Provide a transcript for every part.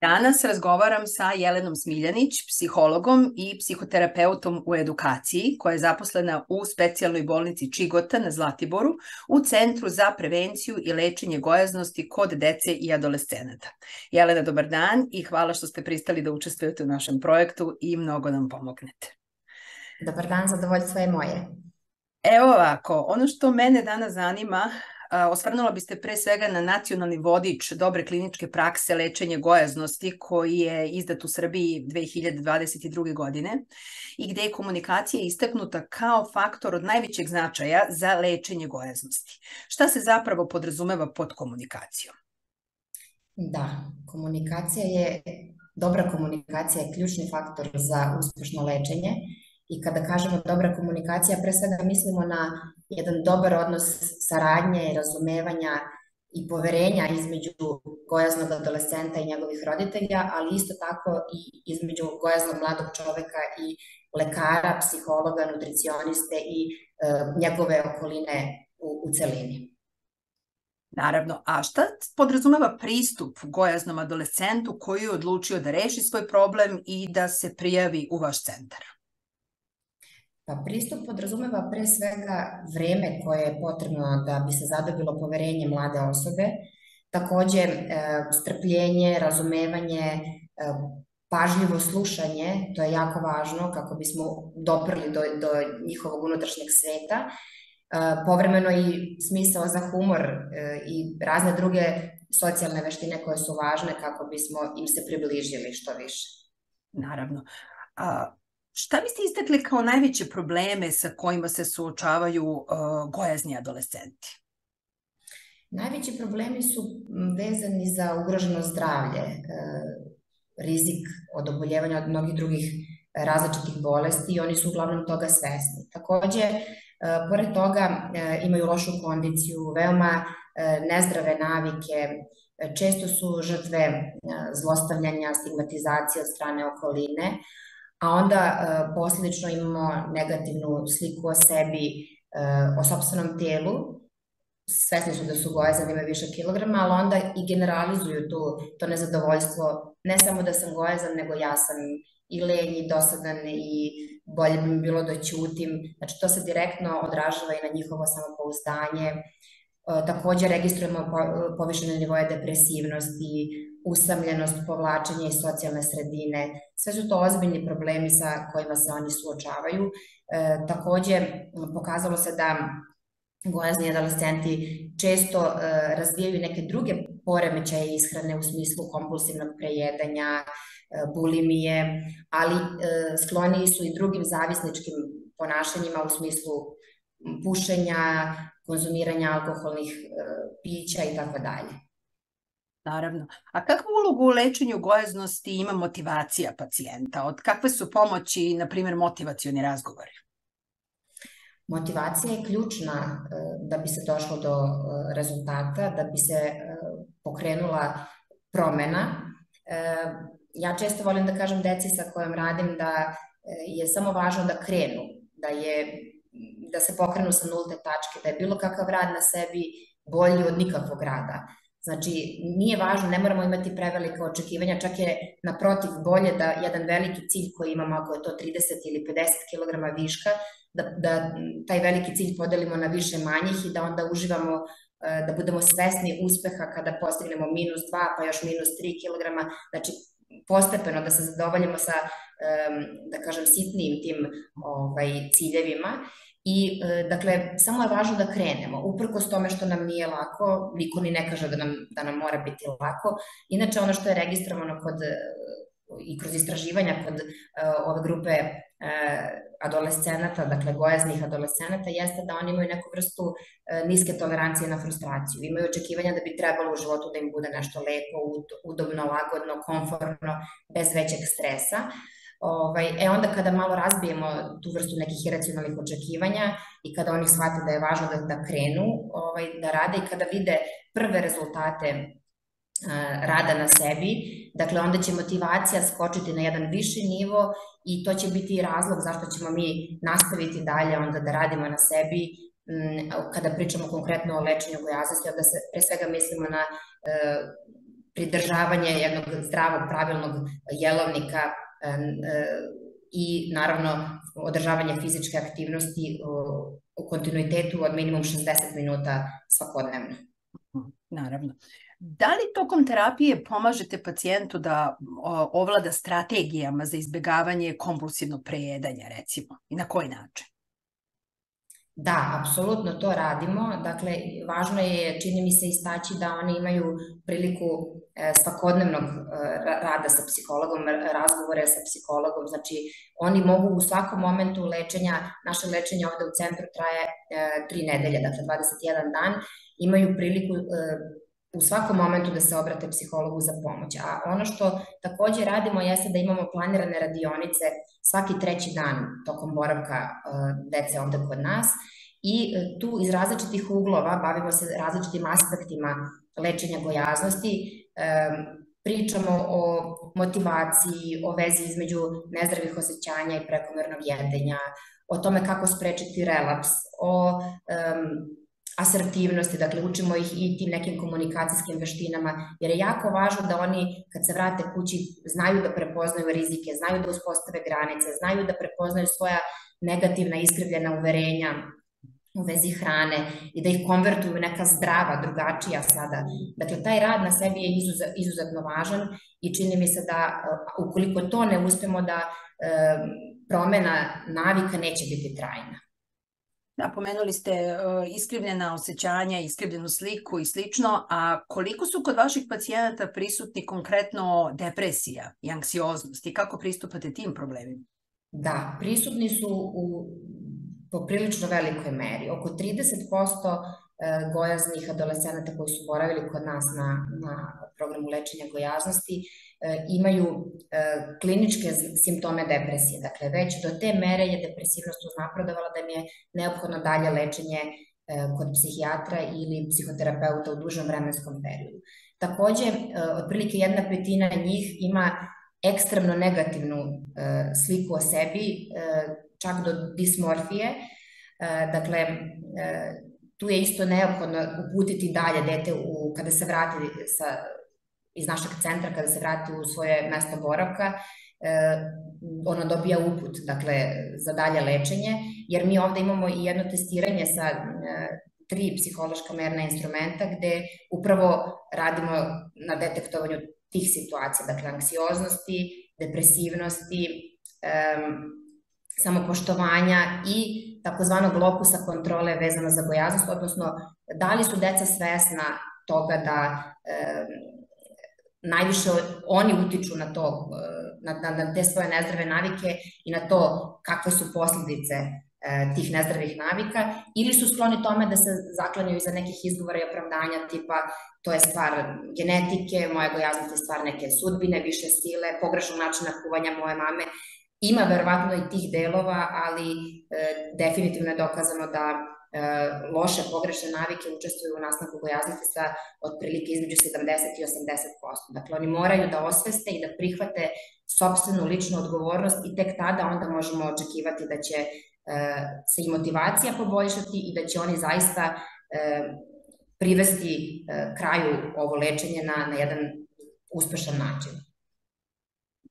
Danas razgovaram sa Jelenom Smiljanić, psihologom i psihoterapeutom u edukaciji, koja je zaposlena u specijalnoj bolnici Čigota na Zlatiboru u Centru za prevenciju i lečenje gojaznosti kod dece i adolescenata. Jelena, dobar dan i hvala što ste pristali da učestvujete u našem projektu i mnogo nam pomognete. Dobar dan, zadovoljstvo je moje. Evo ovako, ono što mene danas zanima, osvrnula biste pre svega na nacionalni vodič dobre kliničke prakse lečenja gojaznosti koji je izdat u Srbiji 2022. godine i gde je komunikacija istaknuta kao faktor od najvećeg značaja za lečenje gojaznosti. Šta se zapravo podrazumeva pod komunikacijom? Da, dobra komunikacija je ključni faktor za uspešno lečenje i kada kažemo dobra komunikacija, pre svega mislimo na jedan dobar odnos saradnje, razumevanja i poverenja između gojaznog adolescenta i njegovih roditelja, ali isto tako i između gojaznog mladog čoveka i lekara, psihologa, nutricioniste i njegove okoline u celini. Naravno, a šta podrazumeva pristup gojaznom adolescentu koji je odlučio da reši svoj problem i da se prijavi u vaš centar? Pa pristup podrazumeva pre svega vreme koje je potrebno da bi se zadobilo poverenje mlade osobe, takođe strpljenje, razumevanje, pažljivo slušanje, to je jako važno kako bismo doprli do njihovog unutrašnjeg sveta, povremeno i smisao za humor i razne druge socijalne veštine koje su važne kako bismo im se približili što više. Naravno. Šta biste istakli kao najveće probleme sa kojima se suočavaju gojazni adolescenti? Najveći problemi su vezani za ugroženo zdravlje, rizik od oboljevanja od mnogih drugih različitih bolesti i oni su uglavnom toga svesni. Takođe, pored toga imaju lošu kondiciju, veoma nezdrave navike, često su žrtve zlostavljanja, stigmatizacije od strane okoline, a onda posledično imamo negativnu sliku o sebi, o sopstvenom telu, svesni su da su gojazani, imaju više kilograma, ali onda i generalizuju to nezadovoljstvo, ne samo da sam gojazan, nego ja sam i lenj i dosadan i bolje bi mi bilo da ćutim. Znači, to se direktno odražava i na njihovo samopouzdanje. Takođe, registrujemo povišene nivoje depresivnosti, usamljenost, povlačenje iz socijalne sredine. Sve su to ozbiljni problemi sa kojima se oni suočavaju. Takođe, pokazalo se da gojazni adolescenti često razvijaju neke druge poremećaje ishrane u smislu kompulsivnog prejedanja, bulimije, ali skloniji su i drugim zavisničkim ponašanjima u smislu pušenja, konzumiranja alkoholnih pića i tako dalje. Naravno. A kakvu ulogu u lečenju gojaznosti ima motivacija pacijenta? Od kakve su pomoći, na primjer, motivacioni razgovori? Motivacija je ključna da bi se došlo do rezultata, da bi se pokrenula promena. Ja često volim da kažem deci sa kojom radim da je samo važno da krenu, da se pokrenu sa nulte tačke, da je bilo kakav rad na sebi bolji od nikakvog rada. Znači, nije važno, ne moramo imati prevelike očekivanja, čak je naprotiv bolje da jedan veliki cilj koji imamo, ako je to 30 ili 50 kg viška, da taj veliki cilj podelimo na više manjih i da onda uživamo, da budemo svesni uspeha kada postignemo -2, pa još -3 kg, znači postepeno da se zadovoljimo sa, da kažem, sitnijim tim ciljevima. I, dakle, samo je važno da krenemo, uprkos tome što nam nije lako, niko ni ne kaže da nam mora biti lako. Inače, ono što je registrovano i kroz istraživanja kod ove grupe adolescenata, dakle gojaznih adolescenata, jeste da oni imaju neku vrstu niske tolerancije na frustraciju. Imaju očekivanja da bi trebalo u životu da im bude nešto lepo, udobno, lagodno, komfortno, bez većeg stresa. Onda kada malo razbijemo tu vrstu nekih iracionalnih očekivanja i kada oni shvate da je važno da krenu, da rade i kada vide prve rezultate rada na sebi, dakle onda će motivacija skočiti na jedan viši nivo i to će biti razlog zašto ćemo mi nastaviti dalje onda da radimo na sebi. Kada pričamo konkretno o lečenju gojaznosti, onda se pre svega mislimo na pridržavanje jednog zdravog, pravilnog jelovnika i naravno održavanje fizičke aktivnosti u kontinuitetu od minimum 60 minuta svakodnevno. Naravno. Da li tokom terapije pomažete pacijentu da ovlada strategijama za izbjegavanje kompulsivnog prejedanja, recimo? I na koji način? Da, apsolutno to radimo. Dakle, važno je, čini mi se, istaći da oni imaju priliku svakodnevnog rada sa psihologom, razgovore sa psihologom. Znači, oni mogu u svakom momentu lečenja, naše lečenje ovde u centru traje 3 nedelje, dakle 21 dan, imaju priliku u svakom momentu da se obrate psihologu za pomoć. A ono što takođe radimo jeste da imamo planirane radionice svaki 3. dan tokom boravka dece ovde kod nas i tu iz različitih uglova bavimo se različitim aspektima lečenja gojaznosti, pričamo o motivaciji, o vezi između nezdravih osjećanja i prekomernog jedenja, o tome kako sprečiti relaps, o asertivnosti, dakle učimo ih i tim nekim komunikacijskim veštinama, jer je jako važno da oni kad se vrate kući znaju da prepoznaju rizike, znaju da uspostave granice, znaju da prepoznaju svoja negativna iskrivljena uverenja u vezi hrane i da ih konvertuju u neka zdrava, drugačija sada. Dakle, taj rad na sebi je izuzetno važan i čini mi se da ukoliko to ne uspemo da promena navika neće biti trajna. Da, pomenuli ste iskrivljena osjećanja, iskrivljenu sliku i slično, a koliko su kod vaših pacijenata prisutni konkretno depresija i anksioznost i kako pristupate tim problemima? Da, prisutni su u poprilično velikoj meri. Oko 30% gojaznih adolescenata koji su boravili kod nas na programu lečenja gojaznosti imaju kliničke simptome depresije. Dakle, već do te mere je depresivnost uznapredovala da im je neophodno dalje lečenje kod psihijatra ili psihoterapeuta u dužem vremenskom periodu. Takođe, otprilike 1/5 njih ima ekstremno negativnu sliku o sebi, čak do dismorfije. Dakle, tu je isto neophodno uputiti dalje dete kada se vrati iz našeg centra, kada se vrati u svoje mesto boravka, ono dobija uput, dakle, za dalje lečenje, jer mi ovde imamo i jedno testiranje sa 3 psihološka merna instrumenta gde upravo radimo na detektovanju tih situacija, dakle, anksioznosti, depresivnosti, samopoštovanja i takozvanog lokusa kontrole vezano za gojaznost, odnosno da li su deca svesna toga da najviše oni utiču na to, na te svoje nezdrave navike i na to kakve su posljedice tih nezdravih navika, ili su skloni tome da se zaklanjaju iza nekih izgovora i opravdanja tipa to je stvar genetike, moja gojaznost je stvar neke sudbine, više sile, pogrešnog načina kuvanja moje mame. Ima verovatno i tih delova, ali definitivno je dokazano da loše pogrešne navike učestvuju u nastanku gojaznosti sa otprilike između 70 i 80%. Dakle, oni moraju da osveste i da prihvate sopstvenu ličnu odgovornost i tek tada onda možemo očekivati da će se i motivacija poboljšati i da će oni zaista privesti kraju ovo lečenje na jedan uspešan način.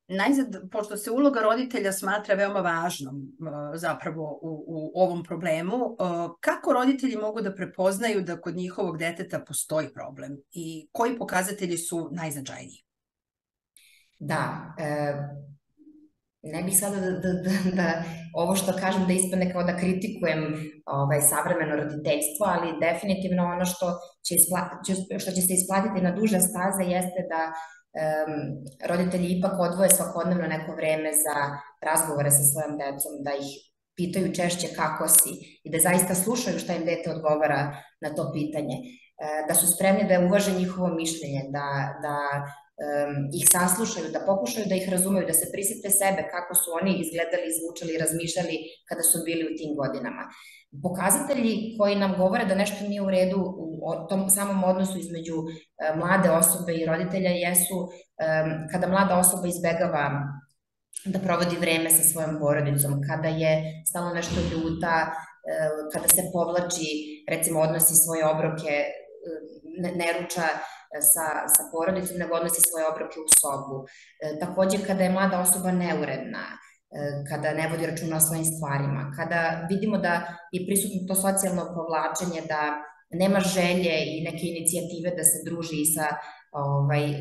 Najzad, pošto se uloga roditelja smatra veoma važnom zapravo u ovom problemu, kako roditelji mogu da prepoznaju da kod njihovog deteta postoji problem i koji pokazatelji su najznačajniji? Da, ne bih sada da ovo što kažem da ispane kao da kritikujem savremeno roditeljstvo, ali definitivno ono što će se isplatiti na duže staze jeste da roditelji ipak odvoje svakodnevno neko vreme za razgovore sa svojom decom, da ih pitaju češće kako si i da zaista slušaju šta im dete odgovara na to pitanje, da su spremni da uvaže njihovo mišljenje, da ih saslušaju, da pokušaju da ih razumeju, da se prisete sebe kako su oni izgledali, zvučali i razmišljali kada su bili u tim godinama. Pokazatelji koji nam govore da nešto nije u redu u tom samom odnosu između mlade osobe i roditelja jesu kada mlada osoba izbegava da provodi vreme sa svojom porodicom, kada je stalno nešto ljuta, kada se povlači, recimo odnosi svoje obroke, ne ruča sa porodicom, nego odnosi svoje obroke u sobu. Takođe, kada je mlada osoba neuredna, kada ne vodi računa o svojim stvarima, kada vidimo da je prisutno to socijalno povlačenje, da nema želje i neke inicijative da se druži sa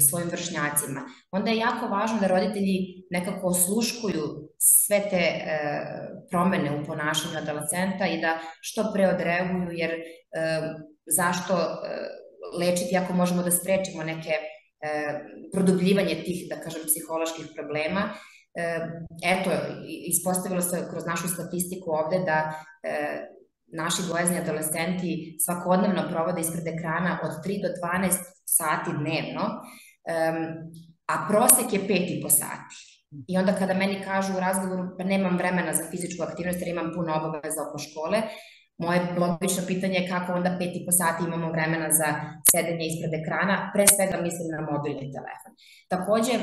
svojim vršnjacima, onda je jako važno da roditelji nekako osluškuju sve te promene u ponašanju adolescenta i da što pre odreaguju, jer zašto lečiti ako možemo da sprečimo neke produbljivanje tih, da kažem, psiholoških problema. Eto, ispostavilo se kroz našu statistiku ovde da naši gojazni adolescenti svakodnevno provode ispred ekrana od 3 do 12 sati dnevno, a prosek je 5,5 sati. I onda kada meni kažu u razgovoru pa nemam vremena za fizičku aktivnost jer imam puno obaveza oko škole, moje logično pitanje je kako onda 5,5 sati imamo vremena za sedenje ispred ekrana, pre svega mislim na mobilni telefon. Takođe,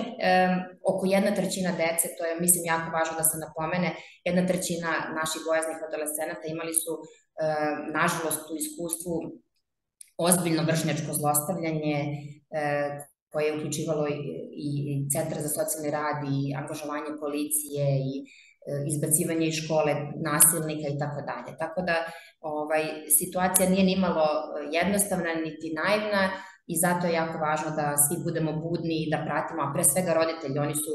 oko 1/3 dece, to je mislim jako važno da se napomene, 1/3 naših gojaznih adolescenata imali su, nažalost, u iskustvu ozbiljno vršnjačko zlostavljanje, koje je uključivalo i Centar za socijalni rad i angažovanje policije i izbacivanje iz škole nasilnika i tako dalje. Tako da situacija nije nimalo jednostavna niti naivna i zato je jako važno da svi budemo budni i da pratimo, a pre svega roditelji, oni su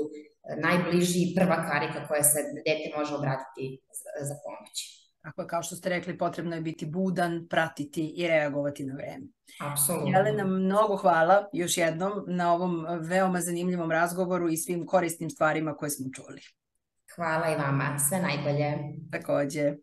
najbliži i prva karika koja se dete može obratiti za pomoć. Tako, kao što ste rekli, potrebno je biti budan, pratiti i reagovati na vreme. Apsolutno. Jelena, mnogo hvala još jednom na ovom veoma zanimljivom razgovoru i svim korisnim stvarima koje smo čuli. Hvala i vama, sve najbolje. Takođe.